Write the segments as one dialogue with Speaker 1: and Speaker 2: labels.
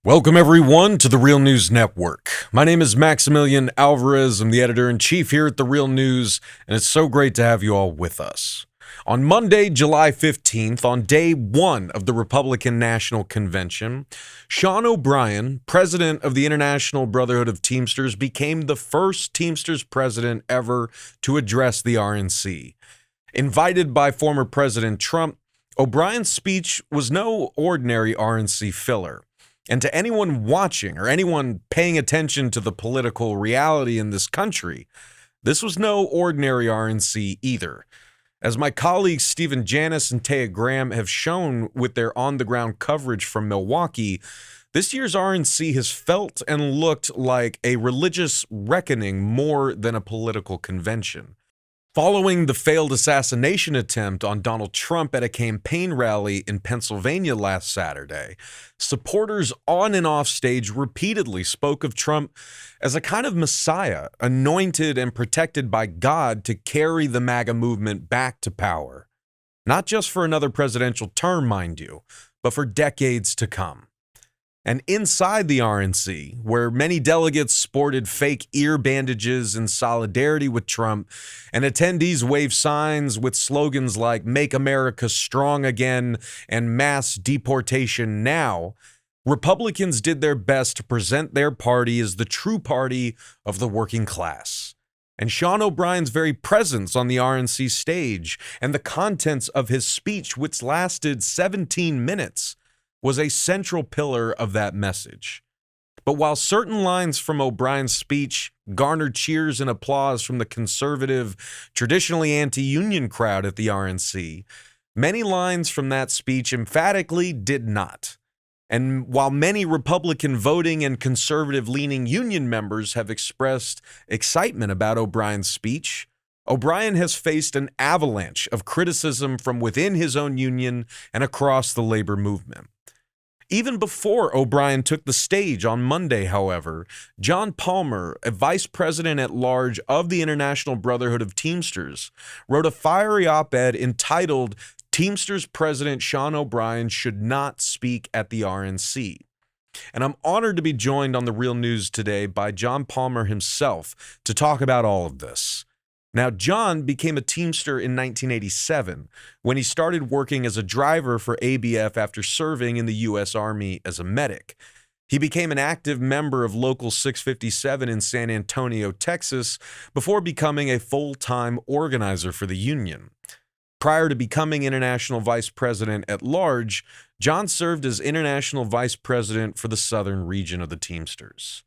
Speaker 1: Welcome, everyone, to the Real News Network. My name is Maximillian Alvarez. I'm the editor-in-chief here at the Real News, and it's so great to have you all with us. On Monday, July 15th, on day one of the Republican National Convention, Sean O'Brien, president of the International Brotherhood of Teamsters, became the first Teamsters president ever to address the RNC. Invited by former President Trump, O'Brien's speech was no ordinary RNC filler. And to anyone watching or anyone paying attention to the political reality in this country, this was no ordinary RNC either. As my colleagues Stephen Janis and Taya Graham have shown with their on-the-ground coverage from Milwaukee, this year's RNC has felt and looked like a religious reckoning more than a political convention. Following the failed assassination attempt on Donald Trump at a campaign rally in Pennsylvania last Saturday, supporters on and off stage repeatedly spoke of Trump as a kind of messiah, anointed and protected by God to carry the MAGA movement back to power. Not just for another presidential term, mind you, but for decades to come. And inside the RNC, where many delegates sported fake ear bandages in solidarity with Trump, and attendees waved signs with slogans like "Make America Strong Again" and "Mass Deportation Now," Republicans did their best to present their party as the true party of the working class. And Sean O'Brien's very presence on the RNC stage and the contents of his speech, which lasted 17 minutes, was a central pillar of that message. But while certain lines from O'Brien's speech garnered cheers and applause from the conservative, traditionally anti-union crowd at the RNC, many lines from that speech emphatically did not. And while many Republican voting and conservative-leaning union members have expressed excitement about O'Brien's speech, O'Brien has faced an avalanche of criticism from within his own union and across the labor movement. Even before O'Brien took the stage on Monday, however, John Palmer, a vice president at large of the International Brotherhood of Teamsters, wrote a fiery op-ed entitled "Teamsters President Sean O'Brien Should Not Speak at the RNC." And I'm honored to be joined on the Real News today by John Palmer himself to talk about all of this. Now, John became a Teamster in 1987 when he started working as a driver for ABF after serving in the U.S. Army as a medic. He became an active member of Local 657 in San Antonio, Texas, before becoming a full-time organizer for the union. Prior to becoming International Vice President at large, John served as International Vice President for the Southern region of the Teamsters.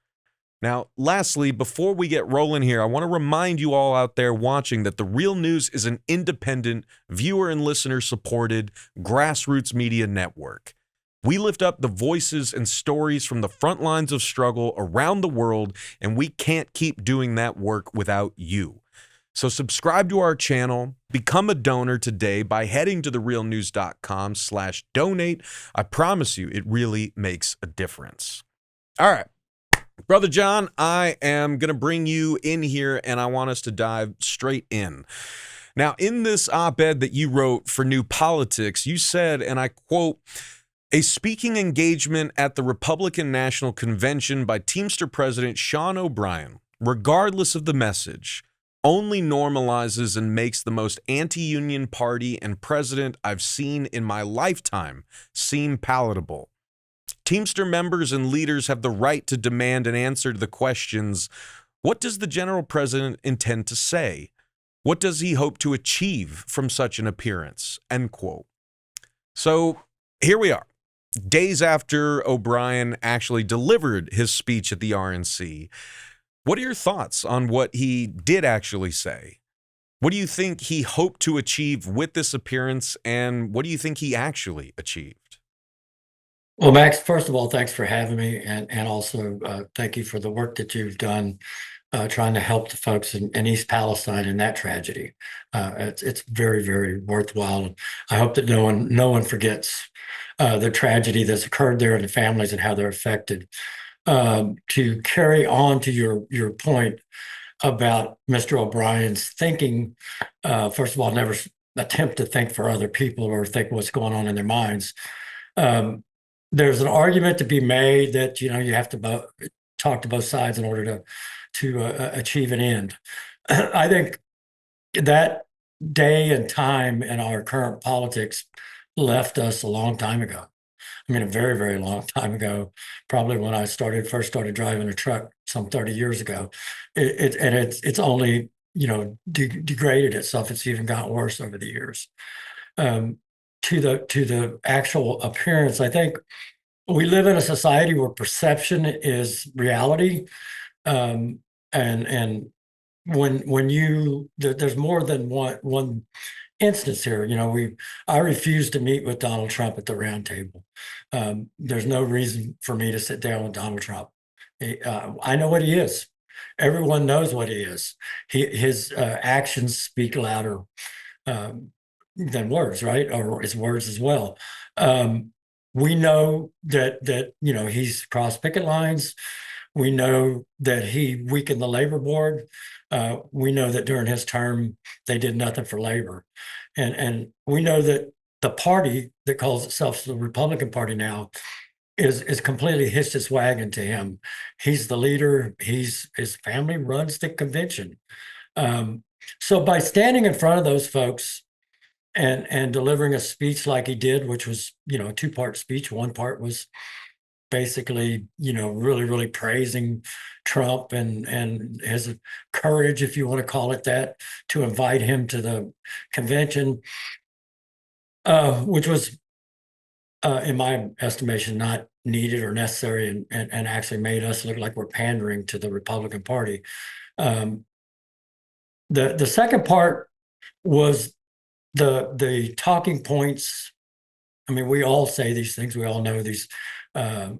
Speaker 1: Now, lastly, before we get rolling here, I want to remind you all out there watching that The Real News is an independent, viewer and listener supported grassroots media network. We lift up the voices and stories from the front lines of struggle around the world, and we can't keep doing that work without you. So subscribe to our channel, become a donor today by heading to therealnews.com/donate. I promise you, it really makes a difference. All right. Brother John, I am going to bring you in here, and I want us to dive straight in. Now, in this op-ed that you wrote for New Politics, you said, and I quote, "A speaking engagement at the Republican National Convention by Teamster President Sean O'Brien, regardless of the message, only normalizes and makes the most anti-union party and president I've seen in my lifetime seem palatable. Teamster members and leaders have the right to demand an answer to the questions: what does the General President intend to say? What does he hope to achieve from such an appearance?" End quote. So here we are, days after O'Brien actually delivered his speech at the RNC. What are your thoughts on what he did actually say? What do you think he hoped to achieve with this appearance, and what do you think he actually achieved?
Speaker 2: Well, Max, first of all, thanks for having me, and also thank you for the work that you've done trying to help the folks in East Palestine in that tragedy. It's very, very worthwhile. I hope that no one forgets the tragedy that's occurred there and the families and how they're affected. To carry on to your point about Mr. O'Brien's thinking, first of all, never attempt to think for other people or think what's going on in their minds. there's an argument to be made that you have to talk to both sides in order to achieve an end. I think that day and time in our current politics left us a long time ago. I mean, a very, very long time ago, probably when I first started driving a truck some 30 years ago. It's only, degraded itself. It's even gotten worse over the years. Um, to the actual appearance, I think we live in a society where perception is reality. Um, and there's more than one instance here. I refuse to meet with Donald Trump at the round table. There's no reason for me to sit down with Donald Trump. I know what he is. Everyone knows what he is. His actions speak louder than words, right? Or his words as well. We know that he's crossed picket lines. We know that he weakened the labor board. We know that during his term, they did nothing for labor. And we know that the party that calls itself the Republican Party now is completely hitched its wagon to him. He's the leader. His family runs the convention. So by standing in front of those folks and delivering a speech like he did, which was, a two-part speech. One part was basically, really, really praising Trump and his courage, if you want to call it that, to invite him to the convention, which was, in my estimation, not needed or necessary, and actually made us look like we're pandering to the Republican Party. The second part was the talking points. I mean, we all say these things. We all know these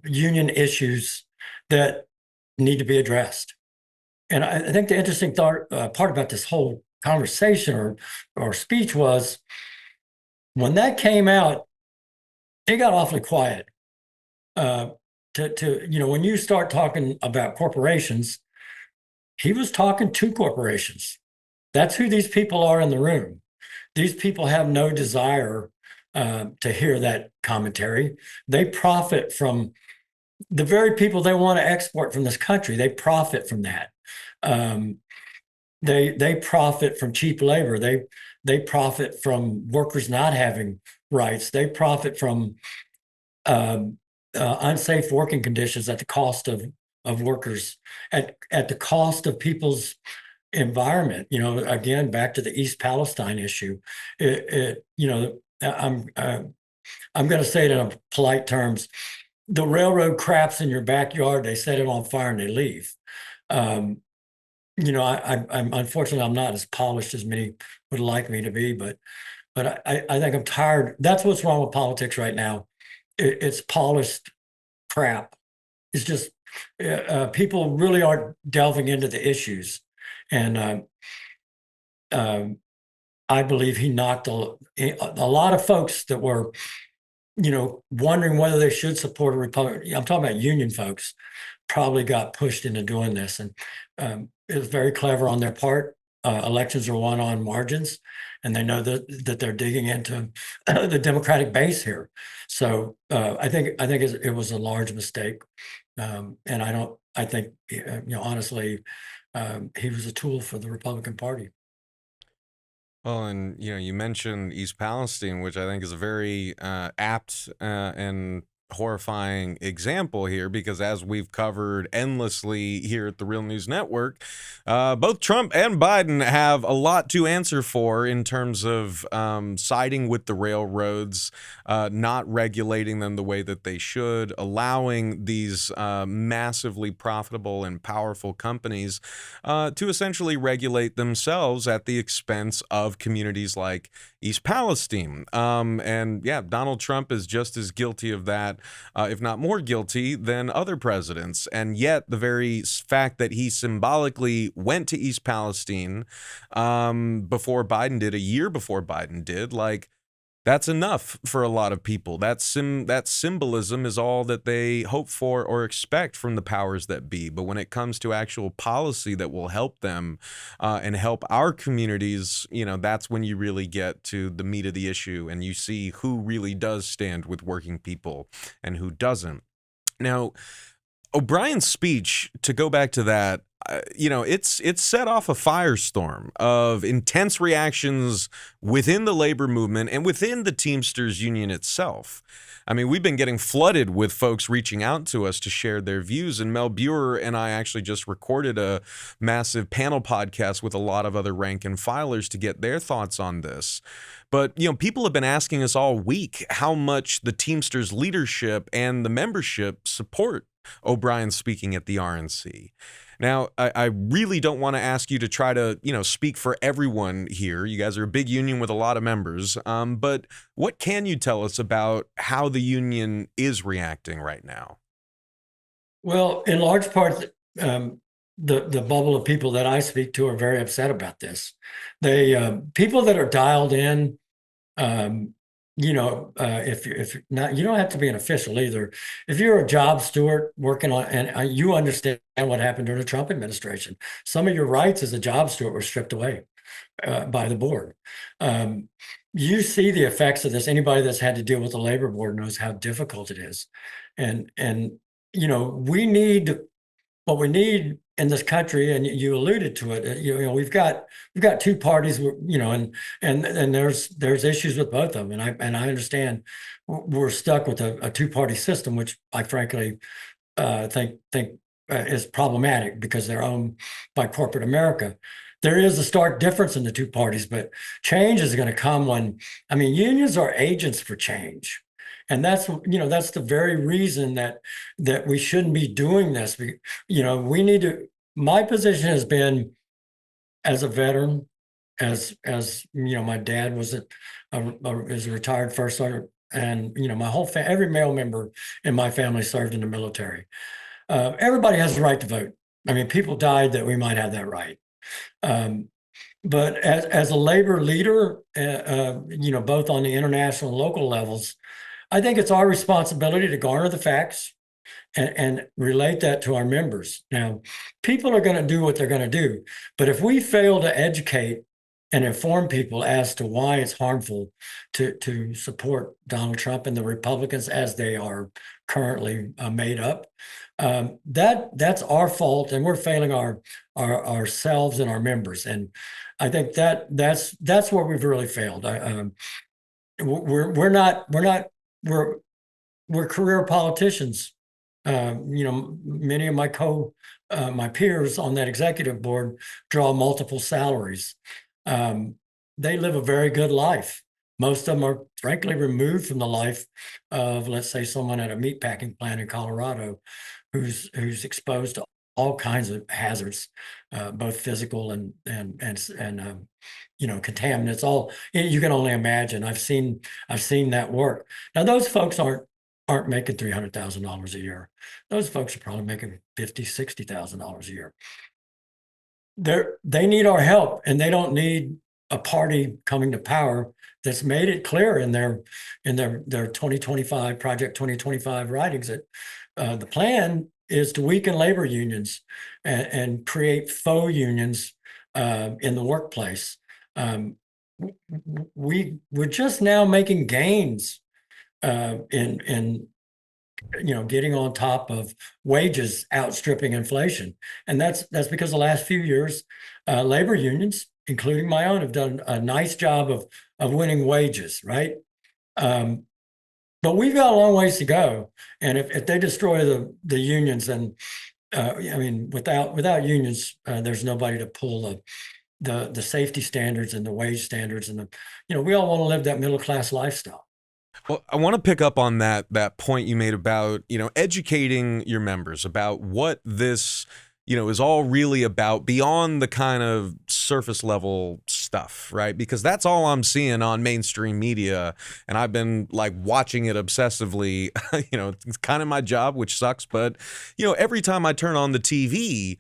Speaker 2: union issues that need to be addressed. And I think the interesting part about this whole conversation or speech was when that came out, it got awfully quiet. When you start talking about corporations, he was talking to corporations. That's who these people are in the room. These people have no desire to hear that commentary. They profit from the very people they want to export from this country. They profit from that. They profit from cheap labor. They profit from workers not having rights. They profit from unsafe working conditions at the cost of workers, at the cost of people's environment. Again, back to the East Palestine issue. I'm going to say it in polite terms. The railroad craps in your backyard. They set it on fire and they leave. I'm unfortunately I'm not as polished as many would like me to be, but I think I'm tired. That's what's wrong with politics right now. It's polished crap. It's just people really aren't delving into the issues, and I believe he knocked a lot of folks that were, wondering whether they should support a Republican. I'm talking about union folks, probably got pushed into doing this, and it was very clever on their part. Elections are won on margins, and they know that they're digging into the Democratic base here. So I think it was a large mistake, and I think honestly, he was a tool for the Republican Party.
Speaker 1: Well, and you mentioned East Palestine, which I think is a very apt and horrifying example here, because as we've covered endlessly here at the Real News Network, both Trump and Biden have a lot to answer for in terms of siding with the railroads, not regulating them the way that they should, allowing these massively profitable and powerful companies to essentially regulate themselves at the expense of communities like East Palestine. And yeah, Donald Trump is just as guilty of that, if not more guilty than other presidents. And yet the very fact that he symbolically went to East Palestine before Biden did, a year before Biden did, like, That's enough for a lot of people. That symbolism is all that they hope for or expect from the powers that be. But when it comes to actual policy that will help them and help our communities, that's when you really get to the meat of the issue and you see who really does stand with working people and who doesn't. Now, O'Brien's speech, to go back to that, it's set off a firestorm of intense reactions within the labor movement and within the Teamsters union itself. I mean, we've been getting flooded with folks reaching out to us to share their views, and Mel Buer and I actually just recorded a massive panel podcast with a lot of other rank and filers to get their thoughts on this. But, people have been asking us all week how much the Teamsters leadership and the membership support O'Brien speaking at the RNC. Now, I really don't want to ask you to try to, speak for everyone here. You guys are a big union with a lot of members. But what can you tell us about how the union is reacting right now?
Speaker 2: Well, in large part, the bubble of people that I speak to are very upset about this. They people that are dialed in, if not, you don't have to be an official either. If you're a job steward working on, and you understand what happened during the Trump administration, some of your rights as a job steward were stripped away by the board. You see the effects of this. Anybody that's had to deal with the labor board knows how difficult it is, and we need what we need in this country, and you alluded to it. We've got two parties, and there's issues with both of them, and I understand we're stuck with a two-party system, which I frankly think is problematic because they're owned by corporate America. There is a stark difference in the two parties, but change is going to come unions are agents for change. And that's the very reason that we shouldn't be doing this. We need to. My position has been, as a veteran, as my dad was is a retired first sergeant, and my whole every male member in my family served in the military. Everybody has the right to vote. People died that we might have that right. But as a labor leader, both on the international and local levels, I think it's our responsibility to garner the facts and relate that to our members. Now, people are going to do what they're going to do, but if we fail to educate and inform people as to why it's harmful to support Donald Trump and the Republicans as they are currently made up, that's our fault, and we're failing ourselves and our members. And I think that's where we've really failed. We're career politicians. Many of my peers on that executive board draw multiple salaries. They live a very good life. Most of them are frankly removed from the life of, let's say, someone at a meatpacking plant in Colorado who's exposed to all kinds of hazards, both physical and contaminants. All you can only imagine. I've seen that work. Now those folks aren't making $300,000 a year. Those folks are probably making $50,000, $60,000 a year. They need our help, and they don't need a party coming to power that's made it clear in their 2025 Project 2025 writings that the plan is to weaken labor unions and create faux unions in the workplace. We're just now making gains in getting on top of wages outstripping inflation, and that's because the last few years labor unions, including my own, have done a nice job of winning wages, right? But we've got a long ways to go, and if they destroy the unions, then without unions, there's nobody to pull the safety standards and the wage standards, and we all want to live that middle class lifestyle.
Speaker 1: Well, I want to pick up on that point you made about, educating your members about what this, is all really about beyond the kind of surface level stuff, right? Because that's all I'm seeing on mainstream media, and I've been watching it obsessively. It's kind of my job, which sucks, but every time I turn on the TV,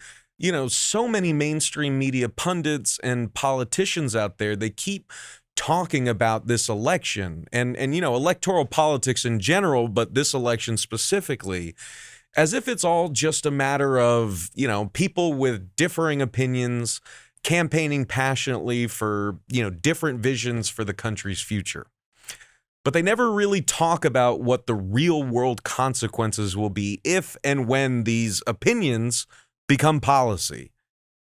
Speaker 1: so many mainstream media pundits and politicians out there, they keep talking about this election and electoral politics in general, but this election specifically, as if it's all just a matter of, people with differing opinions campaigning passionately for, different visions for the country's future. But they never really talk about what the real world consequences will be if and when these opinions become policy.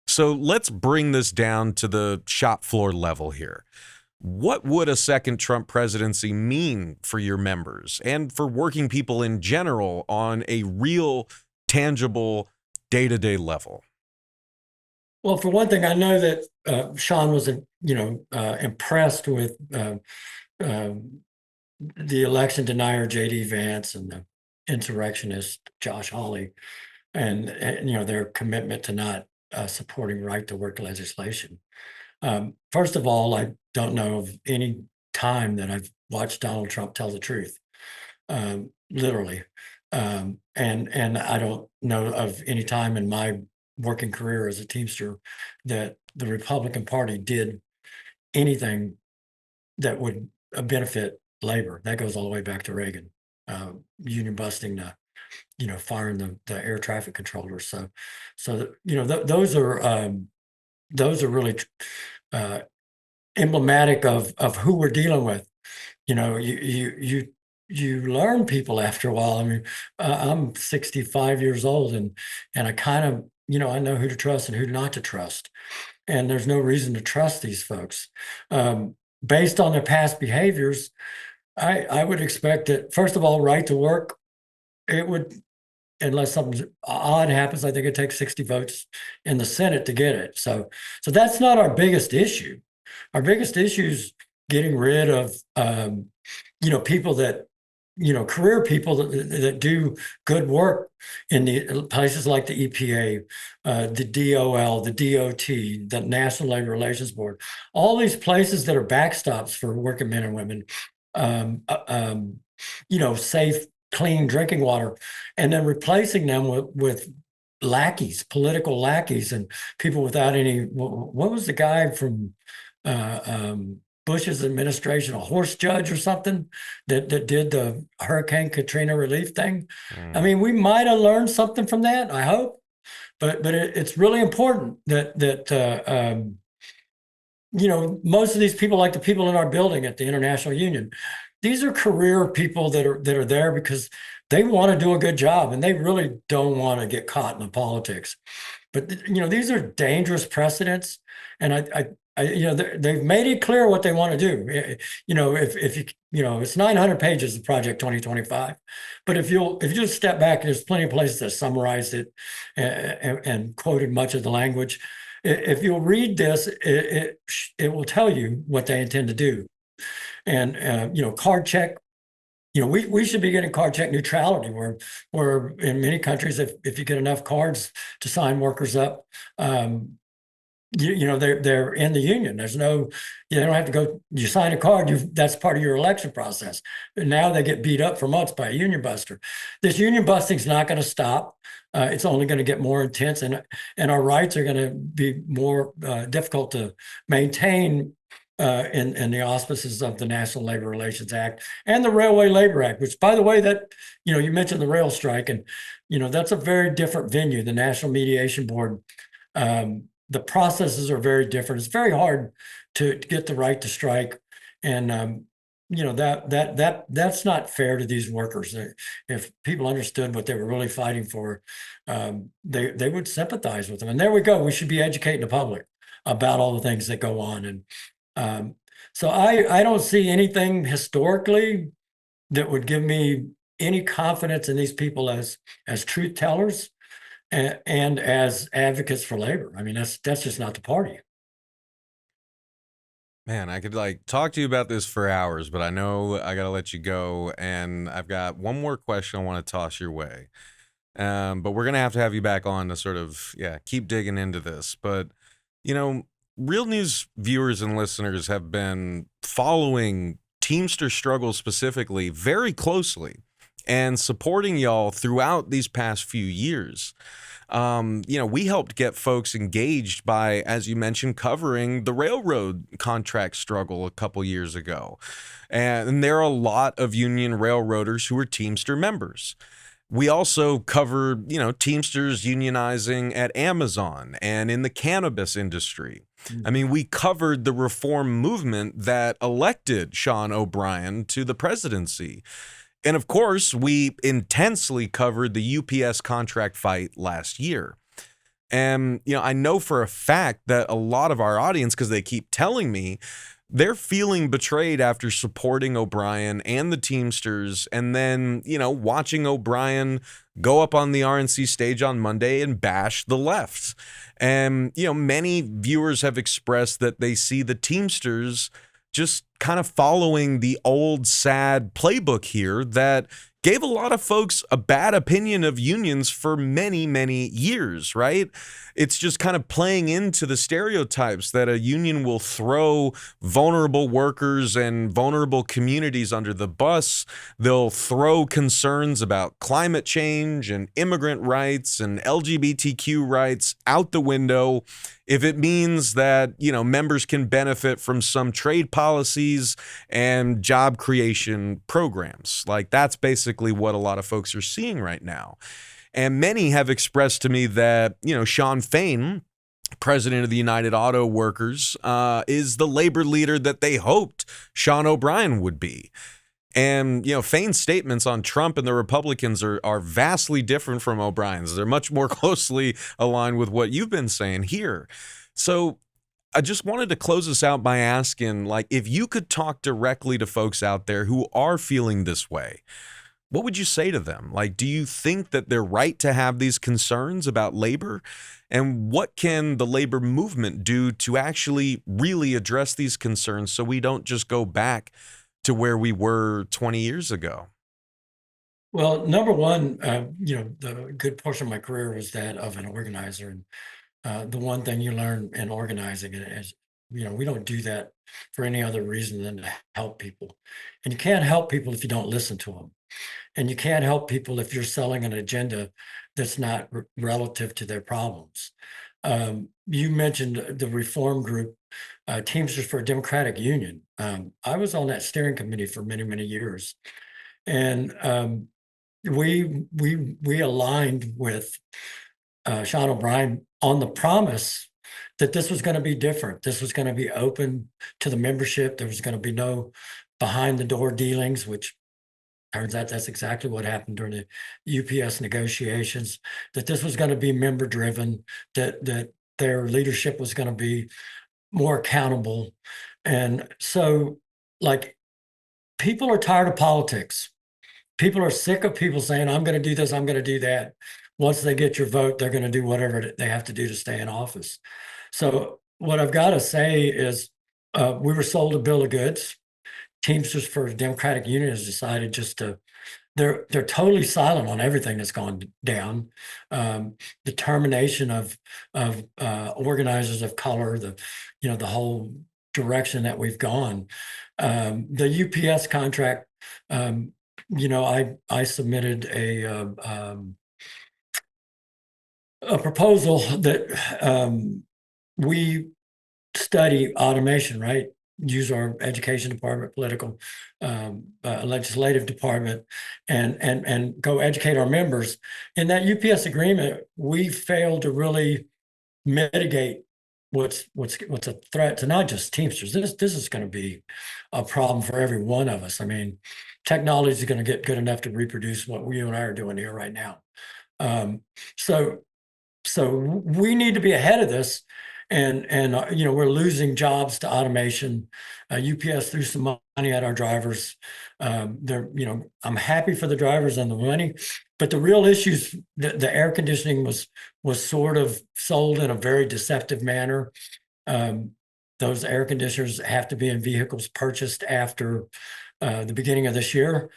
Speaker 1: So let's bring this down to the shop floor level here. What would a second Trump presidency mean for your members and for working people in general on a real, tangible, day-to-day level?
Speaker 2: Well, for one thing, I know that Sean was, impressed with the election denier J.D. Vance and the insurrectionist Josh Hawley, and their commitment to not supporting right to work legislation. First of all, I don't know of any time that I've watched Donald Trump tell the truth, literally, and I don't know of any time in my working career as a Teamster that the Republican Party did anything that would benefit labor. That goes all the way back to Reagan, union busting, firing the air traffic controllers. So those are really emblematic of who we're dealing with. You learn people after a while. I mean, I'm 65 years old, and I kind of I know who to trust and who not to trust, and there's no reason to trust these folks based on their past behaviors. I would expect that, first of all, right to work, it would, unless something odd happens, I think it takes 60 votes in the Senate to get it. So that's not our biggest issue. Our biggest issue is getting rid of, people that, career people that do good work in the places like the EPA, the DOL, the DOT, the National Labor Relations Board, all these places that are backstops for working men and women, safe, clean drinking water, and then replacing them with lackeys, political lackeys, and people without any. What was the guy from Bush's administration, a horse judge or something, that did the Hurricane Katrina relief thing? I mean, we might have learned something from that, I hope, but it's really important that most of these people, like the people in our building at the International Union, these are career people that are there because they want to do a good job and they really don't want to get caught in the politics. But these are dangerous precedents, and they've made it clear what they want to do. If it's 900 pages of Project 2025, but if you just step back, there's plenty of places that summarized it and quoted much of the language. If you'll read this, it will tell you what they intend to do. And card check. We should be getting card check neutrality, where in many countries, if you get enough cards to sign workers up, they're in the union. There's no, you don't have to go. You sign a card. That's part of your election process. And now they get beat up for months by a union buster. This union busting is not going to stop. It's only going to get more intense, and our rights are going to be more difficult to maintain in the auspices of the National Labor Relations Act and the Railway Labor Act, which, by the way, that you mentioned the rail strike, and that's a very different venue. The National Mediation Board. The processes are very different. It's very hard to get the right to strike, and that's not fair to these workers. If people understood what they were really fighting for, they would sympathize with them. And there we go. We should be educating the public about all the things that go on. And so I don't see anything historically that would give me any confidence in these people as truth tellers and as advocates for labor. I mean, that's just not the party.
Speaker 1: Man, I could talk to you about this for hours, but I know I got to let you go. And I've got one more question I want to toss your way. But we're going to have you back on to sort of, keep digging into this. But, Real News viewers and listeners have been following Teamster struggle specifically very closely and supporting y'all throughout these past few years. We helped get folks engaged by, as you mentioned, covering the railroad contract struggle a couple years ago. And there are a lot of union railroaders who are Teamster members. We also covered, Teamsters unionizing at Amazon and in the cannabis industry. I mean, we covered the reform movement that elected Sean O'Brien to the presidency. And of course, we intensely covered the UPS contract fight last year. And, I know for a fact that a lot of our audience, because they keep telling me, they're feeling betrayed after supporting O'Brien and the Teamsters, and then, watching O'Brien go up on the RNC stage on Monday and bash the left. And, many viewers have expressed that they see the Teamsters just kind of following the old sad playbook here that gave a lot of folks a bad opinion of unions for many, many years, right? It's just kind of playing into the stereotypes that a union will throw vulnerable workers and vulnerable communities under the bus. They'll throw concerns about climate change and immigrant rights and LGBTQ rights out the window if it means that, members can benefit from some trade policies and job creation programs. Like, that's basically what a lot of folks are seeing right now. And many have expressed to me that, Sean Fain, president of the United Auto Workers, is the labor leader that they hoped Sean O'Brien would be. And, Fain's statements on Trump and the Republicans are vastly different from O'Brien's. They're much more closely aligned with what you've been saying here. So I just wanted to close this out by asking, if you could talk directly to folks out there who are feeling this way, what would you say to them? Do you think that they're right to have these concerns about labor? And what can the labor movement do to actually really address these concerns so we don't just go back to where we were 20 years ago?
Speaker 2: Well, number one, the good portion of my career was that of an organizer. And the one thing you learn in organizing is, we don't do that for any other reason than to help people. And you can't help people if you don't listen to them. And you can't help people if you're selling an agenda that's not relative to their problems. You mentioned the reform group, Teamsters for a Democratic Union. I was on that steering committee for many, many years. And we aligned with Sean O'Brien on the promise that this was going to be different. This was going to be open to the membership. There was going to be no behind the door dealings, which turns out that's exactly what happened during the UPS negotiations, that this was going to be member driven, that their leadership was going to be more accountable. And so, people are tired of politics. People are sick of people saying, I'm going to do this, I'm going to do that. Once they get your vote, they're going to do whatever they have to do to stay in office. So what I've got to say is we were sold a bill of goods. Teamsters for a Democratic Union has decided they're totally silent on everything that's gone down. The termination of organizers of color, the whole direction that we've gone. The UPS contract, I submitted a proposal that we study automation, right? Use our education department, political, legislative department, and go educate our members. In that UPS agreement, we failed to really mitigate what's a threat to not just Teamsters. This is going to be a problem for every one of us. I mean, technology is going to get good enough to reproduce what you and I are doing here right now. So we need to be ahead of this. And we're losing jobs to automation. UPS threw some money at our drivers. I'm happy for the drivers and the money, but the real issues, the air conditioning was sort of sold in a very deceptive manner. Those air conditioners have to be in vehicles purchased after the beginning of this year.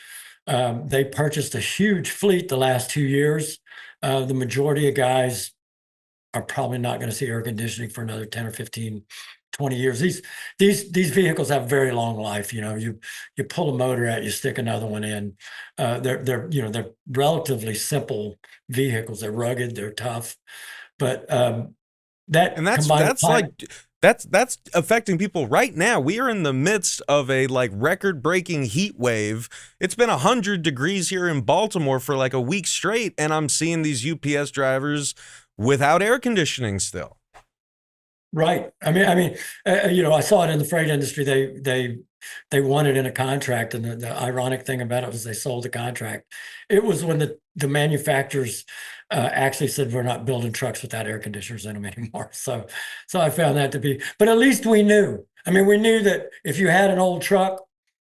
Speaker 2: They purchased a huge fleet the last 2 years. The majority of guys are probably not going to see air conditioning for another 10 or 15 20 years. These vehicles have very long life. You pull a motor out, you stick another one in. They're relatively simple vehicles. They're rugged, they're tough, but that
Speaker 1: And that's affecting people right now. We are in the midst of a record-breaking heat wave. It's been 100 degrees here in Baltimore for like a week straight, and I'm seeing these UPS drivers without air conditioning still.
Speaker 2: Right. I saw it in the freight industry. They won it in a contract, and the ironic thing about it was they sold the contract. It was when the manufacturers actually said, we're not building trucks without air conditioners in them anymore. So I found that to be, but at least we knew. We knew that if you had an old truck,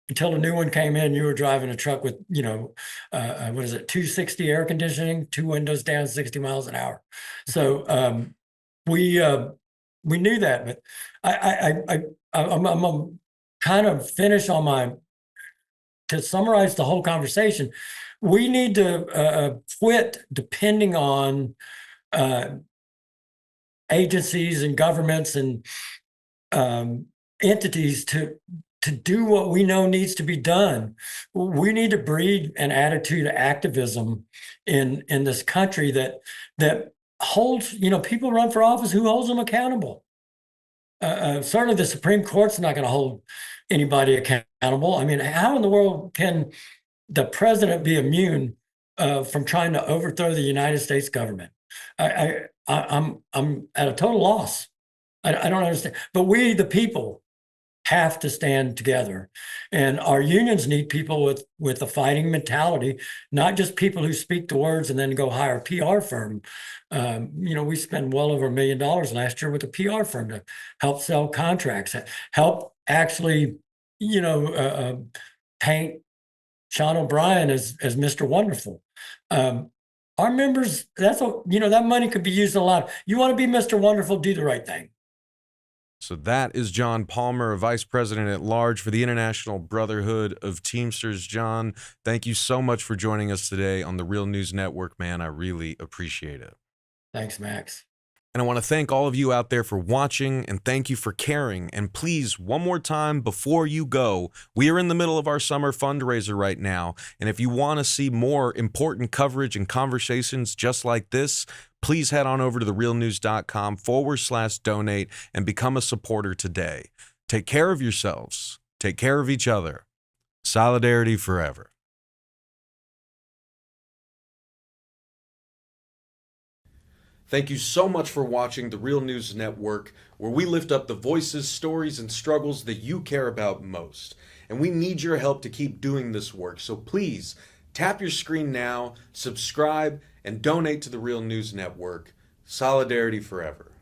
Speaker 2: until a new one came in, you were driving a truck with, 260 air conditioning, 2 windows down, 60 miles an hour. So we knew that, but I'm kind of finished on to summarize the whole conversation. We need to quit depending on agencies and governments and entities to do what we know needs to be done. We need to breed an attitude of activism in this country that holds, people run for office. Who holds them accountable? Certainly the Supreme Court's not going to hold anybody accountable. How in the world can the president be immune from trying to overthrow the United States government? I'm at a total loss. I don't understand. But we, the people, have to stand together, and our unions need people with a fighting mentality, not just people who speak the words and then go hire a PR firm. We spent well over $1 million last year with a PR firm to help sell contracts, help actually, paint Sean O'Brien as Mr. Wonderful. Our members, that money could be used a lot. You want to be Mr. Wonderful, do the right thing.
Speaker 1: So that is John Palmer, a vice president at large for the International Brotherhood of Teamsters. John, thank you so much for joining us today on the Real News Network, man. I really appreciate it.
Speaker 2: Thanks, Max.
Speaker 1: And I want to thank all of you out there for watching, and thank you for caring. And please, one more time before you go, we are in the middle of our summer fundraiser right now. And if you want to see more important coverage and conversations just like this, please head on over to therealnews.com/donate and become a supporter today. Take care of yourselves. Take care of each other. Solidarity forever. Thank you so much for watching the Real News Network, where we lift up the voices, stories, and struggles that you care about most. And we need your help to keep doing this work. So please, tap your screen now, subscribe, and donate to the Real News Network. Solidarity forever.